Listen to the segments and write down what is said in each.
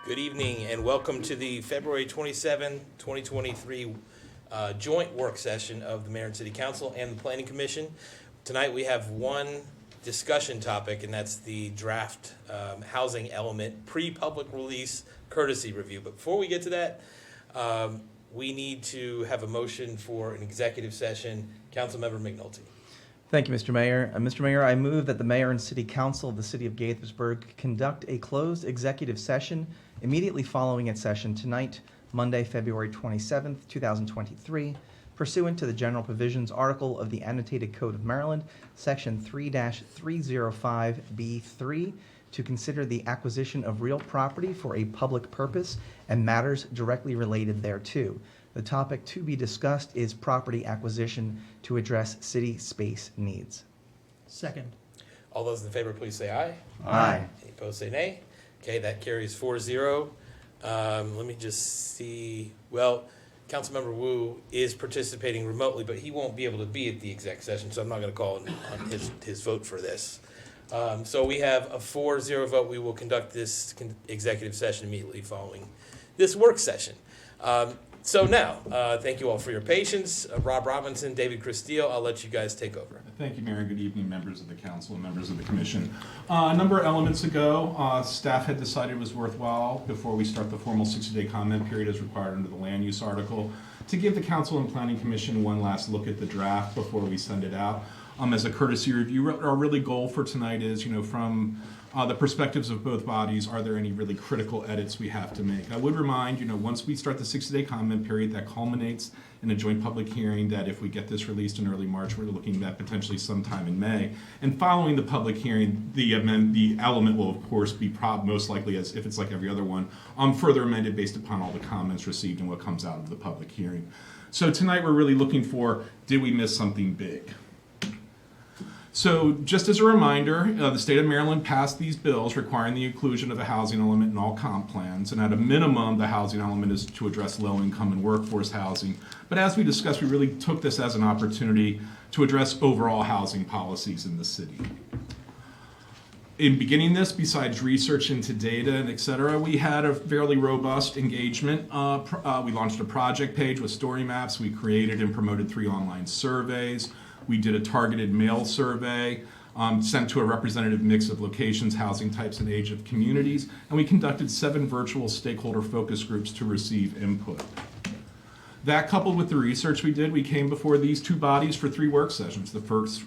Good evening and welcome to the February 27, 2023 joint work session of the Mayor and City Council and the Planning Commission. Tonight we have one discussion topic, and that's the draft housing element pre-public release courtesy review. But before we get to that, we need to have a motion for an executive session. Councilmember McNulty. Thank you, Mr. Mayor. Mr. Mayor, I move that the Mayor and City Council of the City of Gaithersburg conduct a closed executive session immediately following its session tonight, Monday, February 27th, 2023, pursuant to the general provisions article of the Annotated Code of Maryland, Section 3-305B3, to consider the acquisition of real property for a public purpose and matters directly related thereto. The topic to be discussed is property acquisition to address city space needs. Second. All those in favor, please say aye. Aye. Any opposed, say nay. Okay, that carries 4-0. Let me just see. Well, Councilmember Wu is participating remotely, but he won't be able to be at the exec session, so I'm not going to call on his vote for this. So we have a 4-0 vote. We will conduct this executive session immediately following this work session. So now, thank you all for your patience. Rob Robinson, David Christillo, I'll let you guys take over. Thank you, Mayor. Good evening, members of the council and members of the commission. A number of elements ago, staff had decided it was worthwhile, before we start the formal 60-day comment period as required under the land use article, to give the council and planning commission one last look at the draft before we send it out. As a courtesy review, our really goal for tonight is, from the perspectives of both bodies, are there any really critical edits we have to make? I would remind, once we start the 60-day comment period, that culminates in a joint public hearing that if we get this released in early March, we're looking at potentially sometime in May. And following the public hearing, the element will, of course, be most likely, as if it's like every other one, further amended based upon all the comments received and what comes out of the public hearing. So tonight we're really looking for, did we miss something big? So just as a reminder, the state of Maryland passed these bills requiring the inclusion of a housing element in all comp plans, and at a minimum, the housing element is to address low-income and workforce housing. But as we discussed, we really took this as an opportunity to address overall housing policies in the city. In beginning this, besides research into data and et cetera, we had a fairly robust engagement. We launched a project page with story maps. We created and promoted 3 online surveys. We did a targeted mail survey sent to a representative mix of locations, housing types, and age of communities. And we conducted 7 virtual stakeholder focus groups to receive input. That, coupled with the research we did, we came before these 2 bodies for 3 work sessions. The first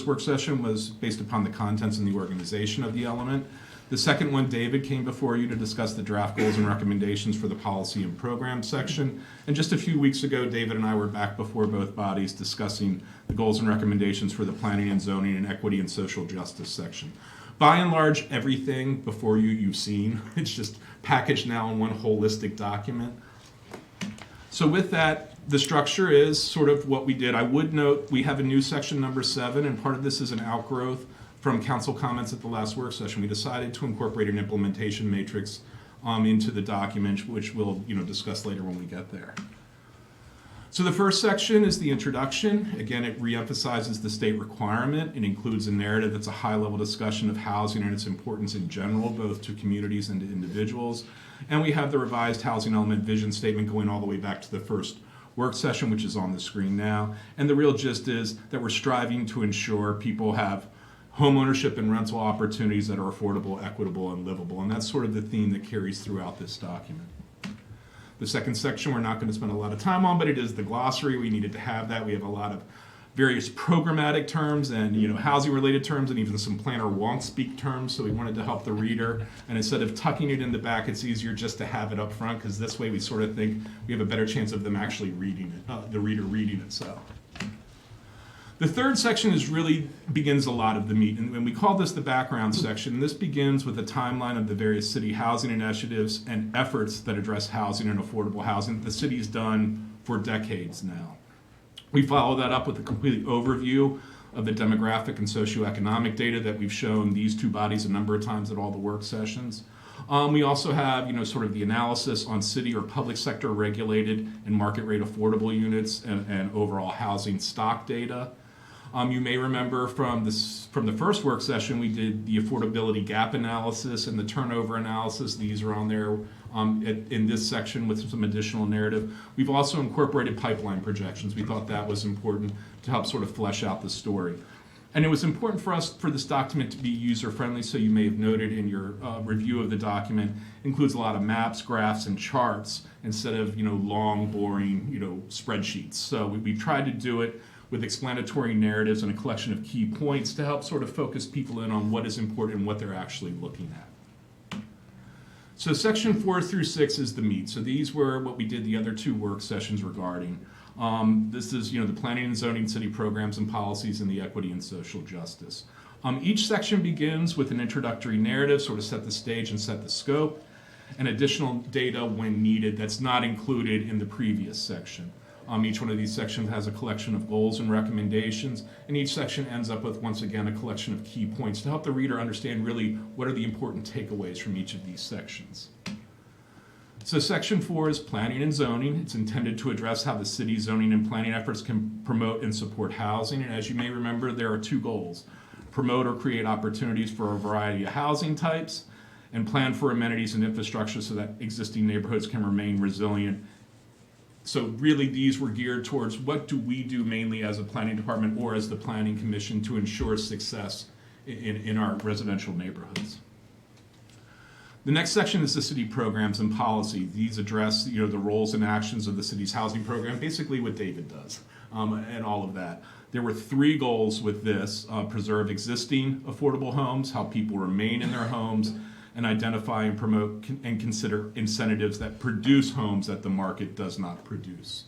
work session was based upon the contents and the organization of the element. The second one, David came before you to discuss the draft goals and recommendations for the policy and program section. And just a few weeks ago, David and I were back before both bodies discussing the goals and recommendations for the planning and zoning and equity and social justice section. By and large, everything before you've seen. It's just packaged now in one holistic document. So with that, the structure is sort of what we did. I would note we have a new section number 7, and part of this is an outgrowth from council comments at the last work session. We decided to incorporate an implementation matrix into the document, which we'll discuss later when we get there. So the first section is the introduction. Again, it reemphasizes the state requirement. It includes a narrative that's a high-level discussion of housing and its importance in general, both to communities and to individuals. And we have the revised housing element vision statement going all the way back to the first work session, which is on the screen now. And the real gist is that we're striving to ensure people have home ownership and rental opportunities that are affordable, equitable, and livable. And that's sort of the theme that carries throughout this document. The second section we're not going to spend a lot of time on, but it is the glossary. We needed to have that. We have a lot of various programmatic terms and housing-related terms and even some planner won't speak terms, so we wanted to help the reader. And instead of tucking it in the back, it's easier just to have it up front, because this way we sort of think we have a better chance of them actually reading it, the reader reading it. So. The third section really begins a lot of the meat, and we call this the background section. This begins with a timeline of the various city housing initiatives and efforts that address housing and affordable housing that the city's done for decades now. We follow that up with a complete overview of the demographic and socioeconomic data that we've shown these 2 bodies a number of times at all the work sessions. We also have, sort of the analysis on city or public sector regulated and market rate affordable units and overall housing stock data. You may remember from the first work session, we did the affordability gap analysis and the turnover analysis. These are on there in this section with some additional narrative. We've also incorporated pipeline projections. We thought that was important to help sort of flesh out the story. And it was important for us for this document to be user-friendly, so you may have noted in your review of the document, includes a lot of maps, graphs, and charts instead of long, boring spreadsheets. So we've tried to do it with explanatory narratives and a collection of key points to help sort of focus people in on what is important and what they're actually looking at. So section 4 through 6 is the meat. So these were what we did the other 2 work sessions regarding. This is the planning and zoning, city programs and policies, and the equity and social justice. Each section begins with an introductory narrative, sort of set the stage and set the scope, and additional data when needed that's not included in the previous section. Each one of these sections has a collection of goals and recommendations, and each section ends up with, once again, a collection of key points to help the reader understand really what are the important takeaways from each of these sections. So section 4 is planning and zoning. It's intended to address how the city's zoning and planning efforts can promote and support housing. And as you may remember, there are 2 goals: promote or create opportunities for a variety of housing types, and plan for amenities and infrastructure so that existing neighborhoods can remain resilient. So really these were geared towards what do we do mainly as a planning department or as the planning commission to ensure success in our residential neighborhoods. The next section is the city programs and policy. These address the roles and actions of the city's housing program, basically what David does, and all of that. There were 3 goals with this: preserve existing affordable homes, help people remain in their homes, and identify and promote and consider incentives that produce homes that the market does not produce.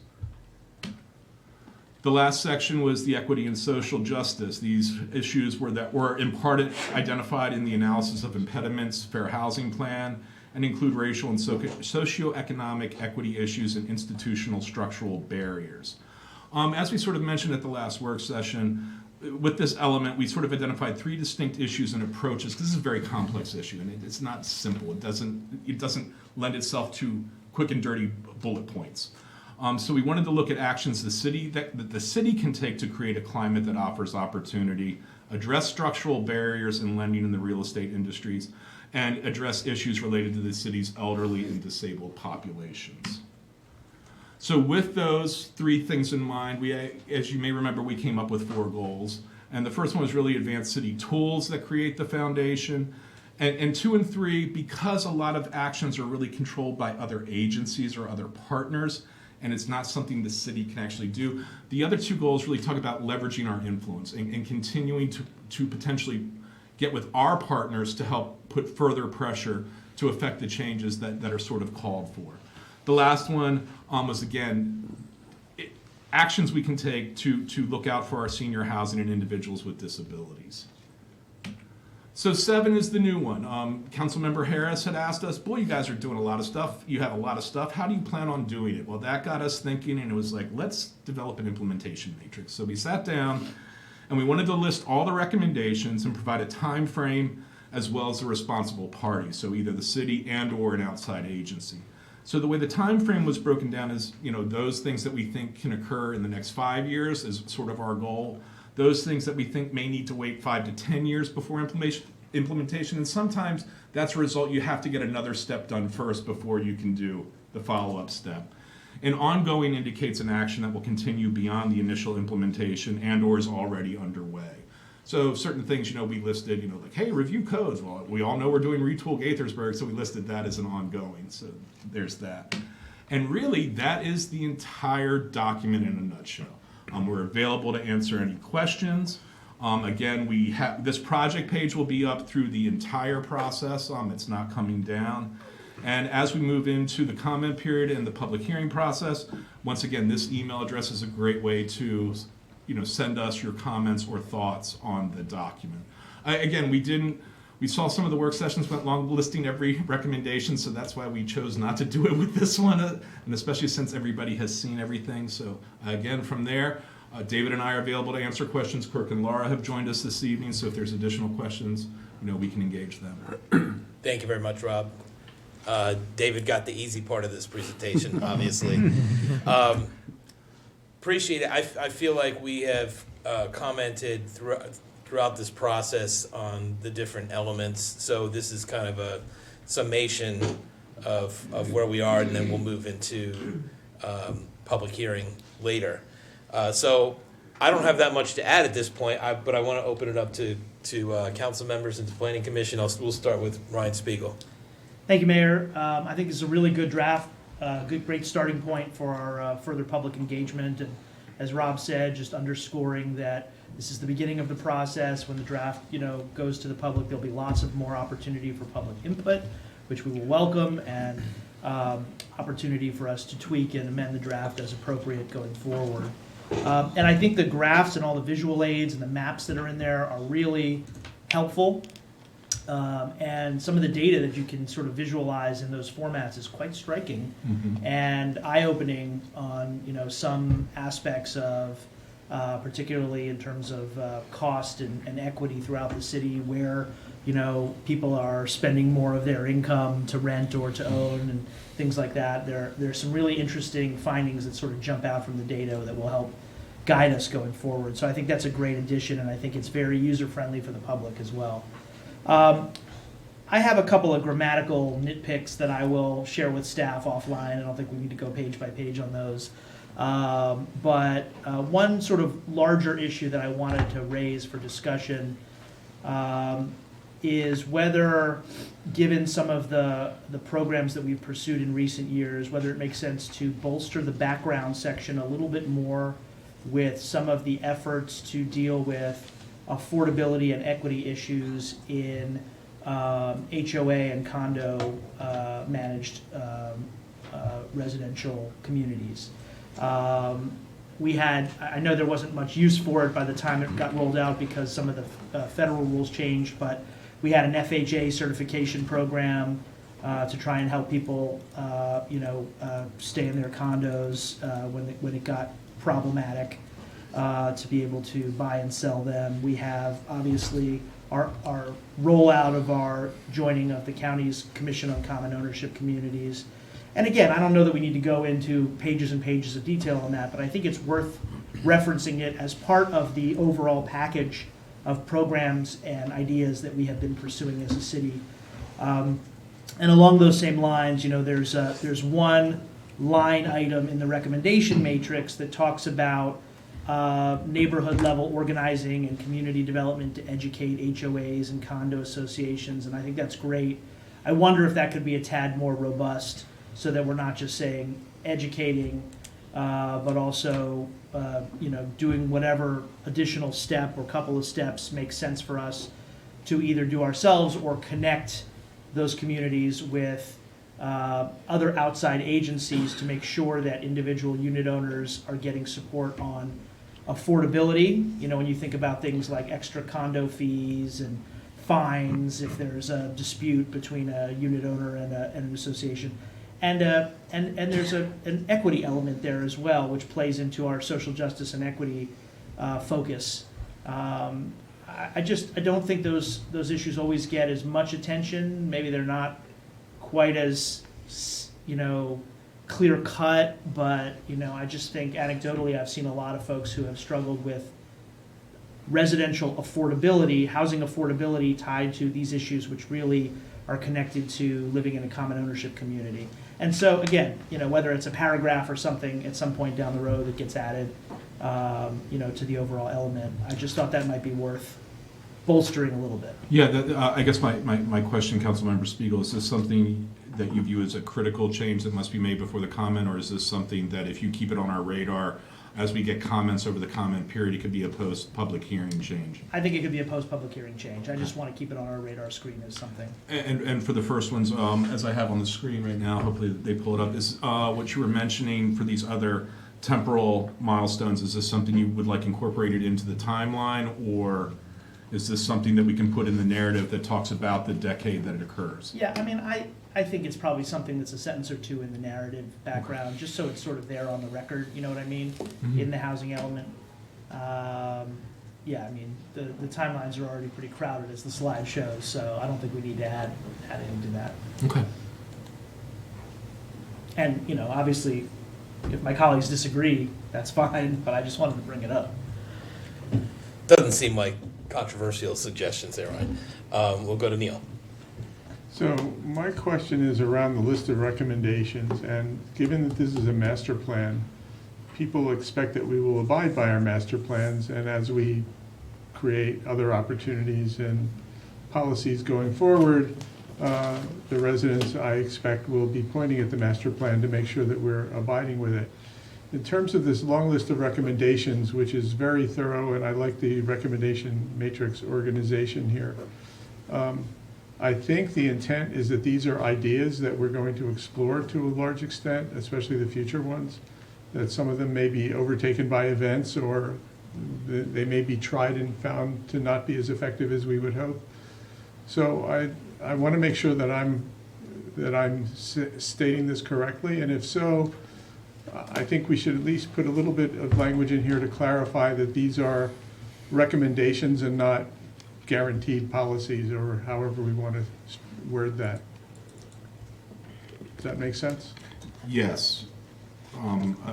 The last section was the equity and social justice. These issues were in part identified in the analysis of impediments, fair housing plan, and include racial and socioeconomic equity issues and institutional structural barriers. As we sort of mentioned at the last work session, with this element, we sort of identified 3 distinct issues and approaches, because this is a very complex issue, and it's not simple. It doesn't lend itself to quick and dirty bullet points. So we wanted to look at actions that the city can take to create a climate that offers opportunity, address structural barriers in lending in the real estate industries, and address issues related to the city's elderly and disabled populations. So with those 3 things in mind, as you may remember, we came up with 4 goals. And the first one was really advance city tools that create the foundation. And 2 and 3, because a lot of actions are really controlled by other agencies or other partners, and it's not something the city can actually do. The other 2 goals really talk about leveraging our influence and continuing to potentially get with our partners to help put further pressure to affect the changes that are sort of called for. The last one was, again, actions we can take to look out for our senior housing and individuals with disabilities. So 7 is the new one. Councilmember Harris had asked us, boy, you guys are doing a lot of stuff. You have a lot of stuff. How do you plan on doing it? Well, that got us thinking, and it was like, let's develop an implementation matrix. So we sat down, and we wanted to list all the recommendations and provide a time frame as well as a responsible party, so either the city and or an outside agency. So the way the time frame was broken down is, those things that we think can occur in the next 5 years is sort of our goal. Those things that we think may need to wait 5 to 10 years before implementation, and sometimes that's a result you have to get another step done first before you can do the follow-up step. And ongoing indicates an action that will continue beyond the initial implementation and or is already underway. So certain things, we listed, like, hey, review codes. Well, we all know we're doing Retool Gaithersburg, so we listed that as an ongoing. So there's that. And really, that is the entire document in a nutshell. We're available to answer any questions. Again, this project page will be up through the entire process. It's not coming down. And as we move into the comment period and the public hearing process, once again, this email address is a great way to send us your comments or thoughts on the document. Again, we saw some of the work sessions went long listing every recommendation, so that's why we chose not to do it with this one, and especially since everybody has seen everything. So again, from there, David and I are available to answer questions. Kirk and Laura have joined us this evening, so if there's additional questions, we can engage them. Thank you very much, Rob. David got the easy part of this presentation, obviously. Appreciate it. I feel like we have commented throughout this process on the different elements. So this is kind of a summation of where we are, and then we'll move into public hearing later. So I don't have that much to add at this point, but I want to open it up to council members and to planning commission. We'll start with Ryan Spiegel. Thank you, Mayor. I think this is a really good draft, great starting point for our further public engagement. And as Rob said, just underscoring that this is the beginning of the process. When the draft, goes to the public, there'll be lots of more opportunity for public input, which we will welcome, and opportunity for us to tweak and amend the draft as appropriate going forward. And I think the graphs and all the visual aids and the maps that are in there are really helpful. And some of the data that you can sort of visualize in those formats is quite striking and eye-opening on some aspects of, particularly in terms of cost and equity throughout the city, where people are spending more of their income to rent or to own and things like that. There's some really interesting findings that sort of jump out from the data that will help guide us going forward. So I think that's a great addition, and I think it's very user-friendly for the public as well. I have a couple of grammatical nitpicks that I will share with staff offline. I don't think we need to go page by page on those. But one sort of larger issue that I wanted to raise for discussion is whether, given some of the programs that we've pursued in recent years, whether it makes sense to bolster the background section a little bit more with some of the efforts to deal with affordability and equity issues in HOA and condo managed residential communities. I know there wasn't much use for it by the time it got rolled out because some of the federal rules changed, but we had an FHA certification program to try and help people, stay in their condos when it got problematic, to be able to buy and sell them. We have obviously our rollout of our joining of the county's Commission on Common Ownership Communities. And again, I don't know that we need to go into pages and pages of detail on that, but I think it's worth referencing it as part of the overall package of programs and ideas that we have been pursuing as a city. And along those same lines, there's one line item in the recommendation matrix that talks about neighborhood level organizing and community development to educate HOAs and condo associations, and I think that's great. I wonder if that could be a tad more robust, so that we're not just saying educating, but also doing whatever additional step or couple of steps makes sense for us to either do ourselves or connect those communities with other outside agencies to make sure that individual unit owners are getting support on affordability. When you think about things like extra condo fees and fines if there's a dispute between a unit owner and an association. And there's an equity element there as well, which plays into our social justice and equity focus. I don't think those issues always get as much attention. Maybe they're not quite as clear cut, but I just think anecdotally I've seen a lot of folks who have struggled with residential affordability, housing affordability tied to these issues, which really are connected to living in a common ownership community. And so again, whether it's a paragraph or something at some point down the road that gets added, to the overall element, I just thought that might be worth bolstering a little bit. Yeah, I guess my question, Councilmember Spiegel, is this something that you view as a critical change that must be made before the comment, or is this something that if you keep it on our radar, as we get comments over the comment period, it could be a post-public hearing change? I think it could be a post-public hearing change. I just want to keep it on our radar screen as something. And for the first ones, as I have on the screen right now, hopefully they pull it up, is what you were mentioning for these other temporal milestones, is this something you would like incorporated into the timeline, or is this something that we can put in the narrative that talks about the decade that it occurs? Yeah, I think it's probably something that's a sentence or two in the narrative background, just so it's sort of there on the record, you know what I mean, in the housing element. The timelines are already pretty crowded, as the slide shows, so I don't think we need to add anything to that. Okay. And, obviously, if my colleagues disagree, that's fine, but I just wanted to bring it up. Doesn't seem like controversial suggestions there, right? We'll go to Neil. So my question is around the list of recommendations, and given that this is a master plan, people expect that we will abide by our master plans, and as we create other opportunities and policies going forward, the residents, I expect, will be pointing at the master plan to make sure that we're abiding with it. In terms of this long list of recommendations, which is very thorough, and I like the recommendation matrix organization here, I think the intent is that these are ideas that we're going to explore to a large extent, especially the future ones, that some of them may be overtaken by events, or they may be tried and found to not be as effective as we would hope. So I want to make sure that I'm stating this correctly, and if so, I think we should at least put a little bit of language in here to clarify that these are recommendations and not guaranteed policies, or however we want to word that. Does that make sense? Yes.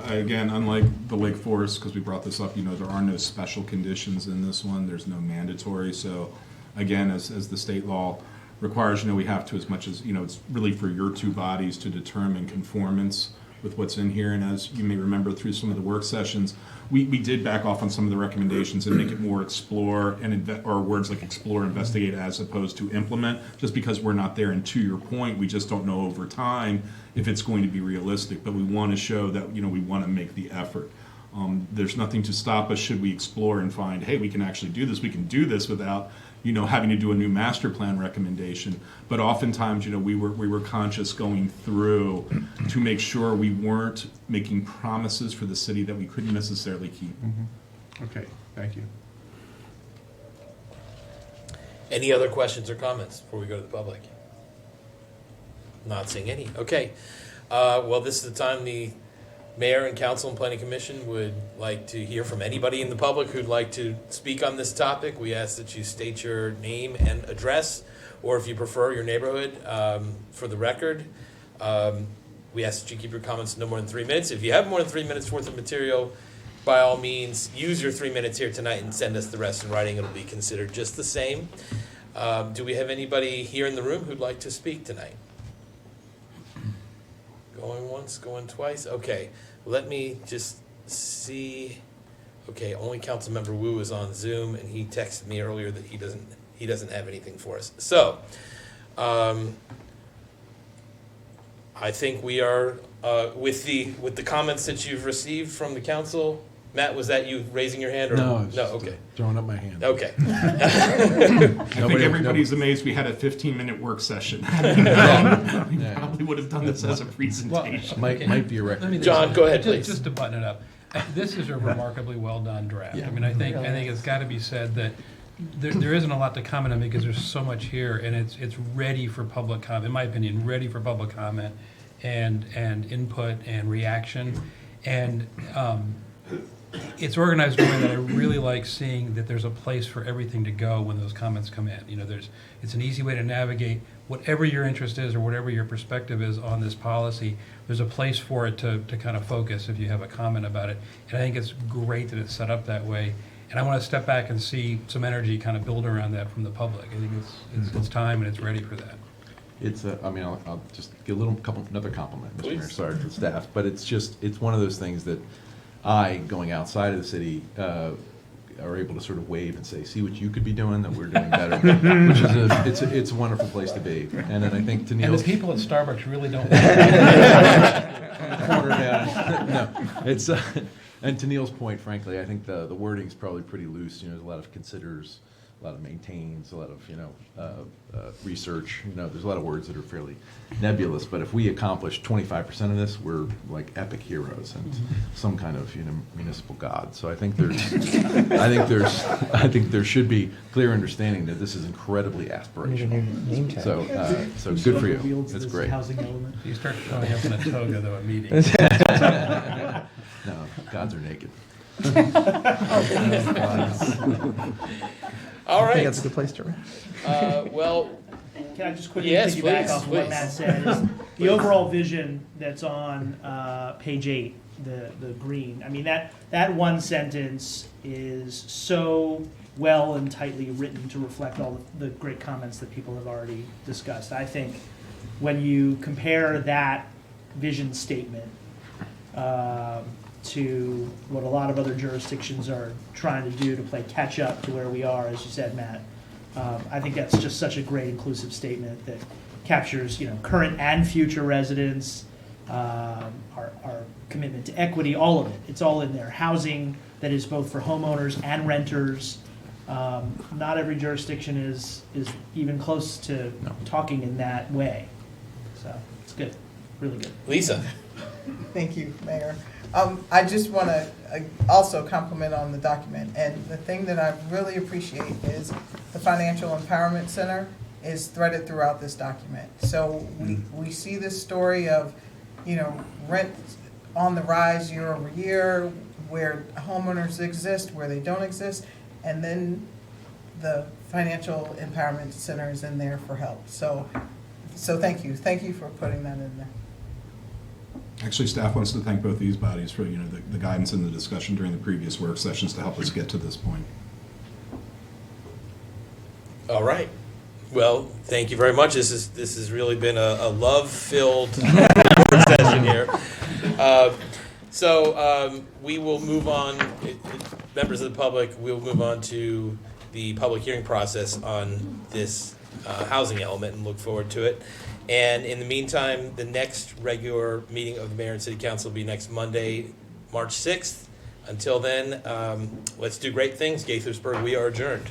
Again, unlike the Lake Forest, because we brought this up, there are no special conditions in this one. There's no mandatory. So again, as the state law requires, we have to, as much as, it's really for your two bodies to determine conformance with what's in here. And as you may remember through some of the work sessions, we did back off on some of the recommendations and make it more explore or words like explore, investigate, as opposed to implement, just because we're not there. And to your point, we just don't know over time if it's going to be realistic, but we want to show that, we want to make the effort. There's nothing to stop us should we explore and find, hey, we can actually do this. We can do this without, having to do a new master plan recommendation. But oftentimes, we were conscious going through to make sure we weren't making promises for the city that we couldn't necessarily keep. Mm-hmm. Okay, thank you. Any other questions or comments before we go to the public? Not seeing any. Okay. Well, this is the time the Mayor and Council and Planning Commission would like to hear from anybody in the public who'd like to speak on this topic. We ask that you state your name and address, or if you prefer, your neighborhood for the record. We ask that you keep your comments no more than 3 minutes. If you have more than 3 minutes worth of material, by all means, use your 3 minutes here tonight and send us the rest in writing. It'll be considered just the same. Do we have anybody here in the room who'd like to speak tonight? Going once, going twice. Okay, let me just see. Okay, only Councilmember Wu is on Zoom, and he texted me earlier that he doesn't have anything for us. So, I think we are with the comments that you've received from the council. Matt, was that you raising your hand? Or? No, okay. Throwing up my hand. Okay. I think everybody's amazed we had a 15-minute work session. We probably would have done this as a presentation. Might be a record. John, go ahead, please. Just to button it up, this is a remarkably well done draft. Yeah. I mean, I think it's got to be said that there isn't a lot to comment on because there's so much here, and it's ready for public comment. In my opinion, ready for public comment and input and reaction, and it's organized in a way that I really like, seeing that there's a place for everything to go when those comments come in. It's an easy way to navigate whatever your interest is or whatever your perspective is on this policy. There's a place for it to kind of focus if you have a comment about it. And I think it's great that it's set up that way. And I want to step back and see some energy kind of build around that from the public. I think it's time and it's ready for that. I'll just give another compliment, Mr. Please. Mayor, sorry, to the staff, but it's one of those things that going outside of the city, are able to sort of wave and say, see what you could be doing that we're doing better, which is it's a wonderful place to be. And then I think to And Neil's the people at Starbucks really don't. And to Neil's point, frankly, I think the wording's probably pretty loose. There's a lot of considers, a lot of maintains, a lot of research. There's a lot of words that are fairly nebulous. But if we accomplish 25% of this, we're like epic heroes and some kind of municipal god. So I think there should be clear understanding that this is incredibly aspirational. So good for you. Wields It's this great. housing element. You start showing up in a toga though at meetings. No, gods are naked. All I think right. that's a good place to wrap. Well, Can I just quickly Yes, piggyback please, off of what please. Matt said? Is the overall vision that's on page 8, the green. I mean, that one sentence is so well and tightly written to reflect all the great comments that people have already discussed. I think when you compare that vision statement to what a lot of other jurisdictions are trying to do to play catch up to where we are, as you said, Matt, I think that's just such a great inclusive statement that captures, current and future residents, our commitment to equity, all of it. It's all in there. Housing that is both for homeowners and renters. Not every jurisdiction is even close to talking in that way. So it's good, really good. Lisa? Thank you, Mayor. I just want to also compliment on the document. And the thing that I really appreciate is the Financial Empowerment Center is threaded throughout this document. So we see this story of, rent on the rise year over year, where homeowners exist, where they don't exist, and then the Financial Empowerment Center is in there for help. So thank you. Thank you for putting that in there. Actually, staff wants to thank both these bodies for, the guidance and the discussion during the previous work sessions to help us get to this point. All right. Well, thank you very much. This has really been a love-filled session here. So we will move on, members of the public, we'll move on to the public hearing process on this housing element and look forward to it. And in the meantime, the next regular meeting of the Mayor and City Council will be next Monday, March 6th. Until then, let's do great things. Gaithersburg, we are adjourned.